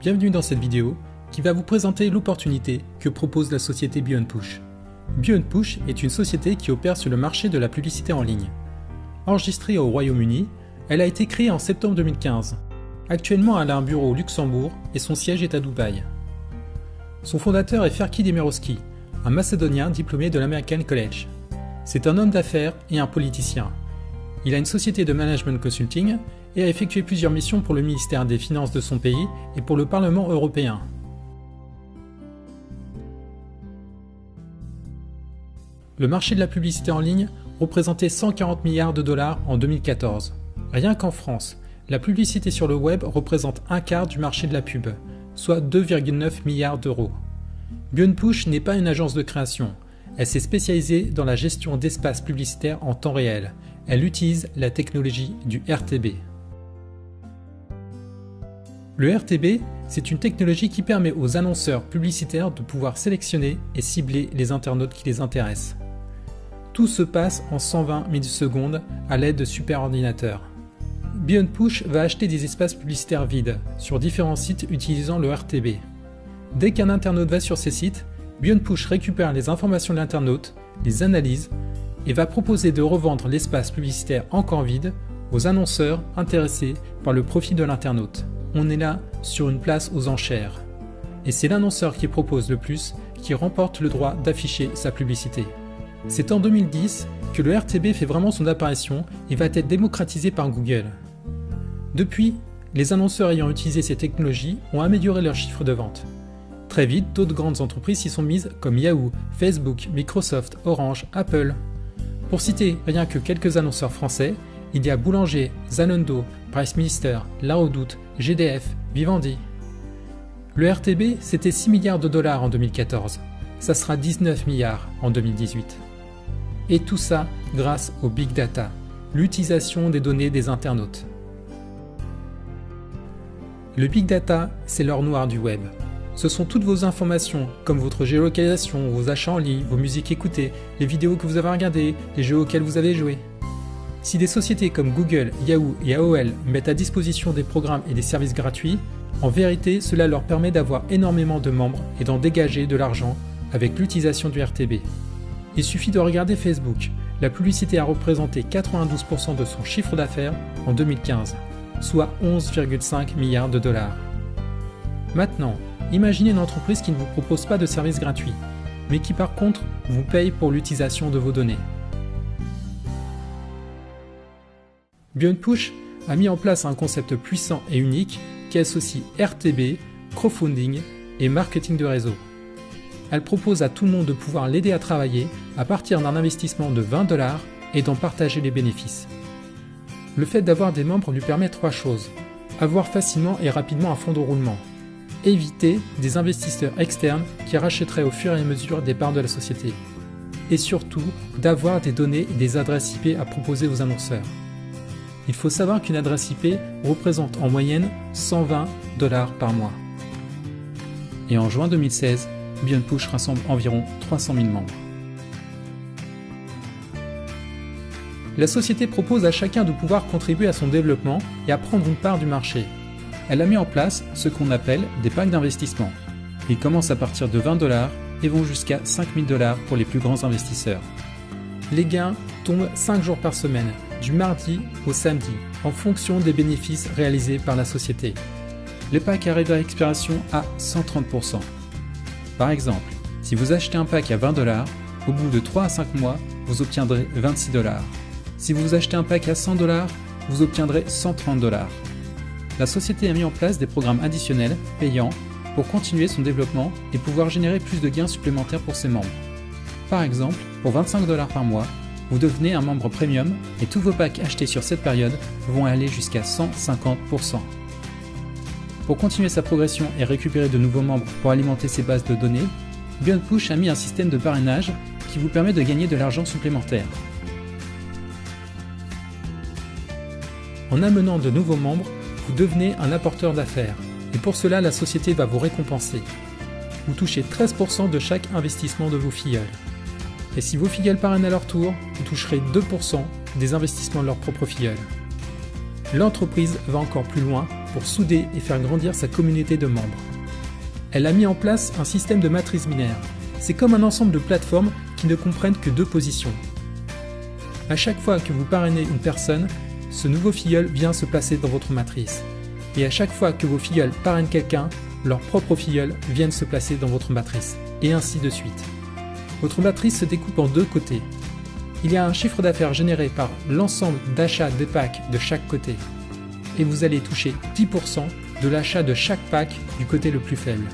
Bienvenue dans cette vidéo qui va vous présenter l'opportunité que propose la société BeyondPush. BeyondPush est une société qui opère sur le marché de la publicité en ligne. Enregistrée au Royaume-Uni, elle a été créée en septembre 2015. Actuellement, elle a un bureau au Luxembourg et son siège est à Dubaï. Son fondateur est Ferki Demirovski, un Macédonien diplômé de l'American College. C'est un homme d'affaires et un politicien. Il a une société de management consulting et a effectué plusieurs missions pour le ministère des Finances de son pays et pour le Parlement européen. Le marché de la publicité en ligne représentait 140 milliards de dollars en 2014. Rien qu'en France, la publicité sur le web représente un quart du marché de la pub, soit 2,9 milliards d'euros. BeyondPush n'est pas une agence de création. Elle s'est spécialisée dans la gestion d'espaces publicitaires en temps réel. Elle utilise la technologie du RTB. Le RTB, c'est une technologie qui permet aux annonceurs publicitaires de pouvoir sélectionner et cibler les internautes qui les intéressent. Tout se passe en 120 millisecondes à l'aide de superordinateurs. BeyondPush va acheter des espaces publicitaires vides sur différents sites utilisant le RTB. Dès qu'un internaute va sur ces sites, BeyondPush récupère les informations de l'internaute, les analyse et va proposer de revendre l'espace publicitaire encore vide aux annonceurs intéressés par le profit de l'internaute. On est là sur une place aux enchères. Et c'est l'annonceur qui propose le plus qui remporte le droit d'afficher sa publicité. C'est en 2010 que le RTB fait vraiment son apparition et va être démocratisé par Google. Depuis, les annonceurs ayant utilisé ces technologies ont amélioré leurs chiffres de vente. Très vite, d'autres grandes entreprises s'y sont mises comme Yahoo, Facebook, Microsoft, Orange, Apple. Pour citer rien que quelques annonceurs français, il y a Boulanger, Zalando, Price Minister, La Redoute, GDF, Vivendi. Le RTB, c'était 6 milliards de dollars en 2014. Ça sera 19 milliards en 2018. Et tout ça grâce au Big Data, l'utilisation des données des internautes. Le Big Data, c'est l'or noir du web. Ce sont toutes vos informations, comme votre géolocalisation, vos achats en ligne, vos musiques écoutées, les vidéos que vous avez regardées, les jeux auxquels vous avez joué. Si des sociétés comme Google, Yahoo et AOL mettent à disposition des programmes et des services gratuits, en vérité, cela leur permet d'avoir énormément de membres et d'en dégager de l'argent avec l'utilisation du RTB. Il suffit de regarder Facebook. La publicité a représenté 92% de son chiffre d'affaires en 2015, soit 11,5 milliards de dollars. Maintenant, imaginez une entreprise qui ne vous propose pas de service gratuit, mais qui par contre vous paye pour l'utilisation de vos données. BeyondPush a mis en place un concept puissant et unique qui associe RTB, crowdfunding et marketing de réseau. Elle propose à tout le monde de pouvoir l'aider à travailler à partir d'un investissement de 20 $ et d'en partager les bénéfices. Le fait d'avoir des membres lui permet 3 choses. Avoir facilement et rapidement un fonds de roulement. Éviter des investisseurs externes qui rachèteraient au fur et à mesure des parts de la société. Et surtout, d'avoir des données et des adresses IP à proposer aux annonceurs. Il faut savoir qu'une adresse IP représente en moyenne 120 $ par mois. Et en juin 2016, BeyondPush rassemble environ 300 000 membres. La société propose à chacun de pouvoir contribuer à son développement et à prendre une part du marché. Elle a mis en place ce qu'on appelle des packs d'investissement. Ils commencent à partir de 20 $ et vont jusqu'à 5 000 $ pour les plus grands investisseurs. Les gains tombent 5 jours par semaine, du mardi au samedi, en fonction des bénéfices réalisés par la société. Les packs arrivent à expiration à 130%. Par exemple, si vous achetez un pack à 20 $, au bout de 3 à 5 mois, vous obtiendrez 26 $. Si vous achetez un pack à 100 $, vous obtiendrez 130 $. La société a mis en place des programmes additionnels, payants, pour continuer son développement et pouvoir générer plus de gains supplémentaires pour ses membres. Par exemple, pour 25 $ par mois, vous devenez un membre premium et tous vos packs achetés sur cette période vont aller jusqu'à 150%. Pour continuer sa progression et récupérer de nouveaux membres pour alimenter ses bases de données, BeyondPush a mis un système de parrainage qui vous permet de gagner de l'argent supplémentaire. En amenant de nouveaux membres, vous devenez un apporteur d'affaires et pour cela la société va vous récompenser. Vous touchez 13% de chaque investissement de vos filleuls. Et si vos filleuls parrainent à leur tour, vous toucherez 2% des investissements de leurs propres filleuls. L'entreprise va encore plus loin pour souder et faire grandir sa communauté de membres. Elle a mis en place un système de matrice binaire. C'est comme un ensemble de plateformes qui ne comprennent que deux positions. À chaque fois que vous parrainez une personne, ce nouveau filleul vient se placer dans votre matrice. Et à chaque fois que vos filleuls parrainent quelqu'un, leurs propres filleuls viennent se placer dans votre matrice. Et ainsi de suite. Votre matrice se découpe en deux côtés. Il y a un chiffre d'affaires généré par l'ensemble d'achats de packs de chaque côté. Et vous allez toucher 10% de l'achat de chaque pack du côté le plus faible.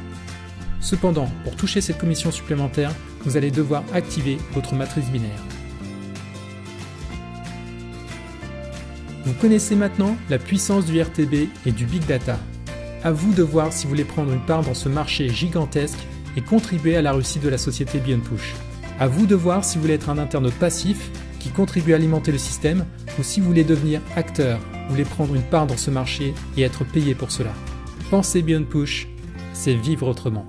Cependant, pour toucher cette commission supplémentaire, vous allez devoir activer votre matrice binaire. Vous connaissez maintenant la puissance du RTB et du Big Data. À vous de voir si vous voulez prendre une part dans ce marché gigantesque et contribuer à la réussite de la société Beyond Push. À vous de voir si vous voulez être un internaute passif qui contribue à alimenter le système ou si vous voulez devenir acteur, vous voulez prendre une part dans ce marché et être payé pour cela. Pensez Beyond Push, c'est vivre autrement.